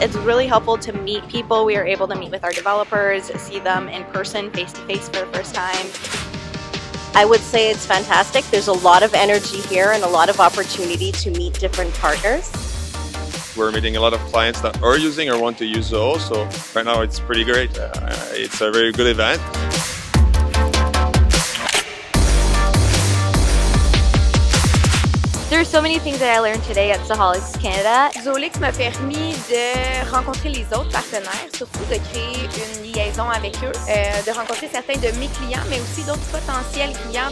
It's really helpful to meet people. We are able to meet with our developers, see them in person, face-to-face for the first time. I would say it's fantastic. There's a lot of energy here and a lot of opportunity to meet different partners. We're meeting a lot of clients that are using or want to use Zoho, so right now it's pretty great. It's a very good event. There's so many things that I learned today at Zoholics Canada. Zoholics m'a permis de rencontrer les autres partenaires, surtout de créer une liaison avec eux, de rencontrer certains de mes clients, mais aussi d'autres potentiels clients.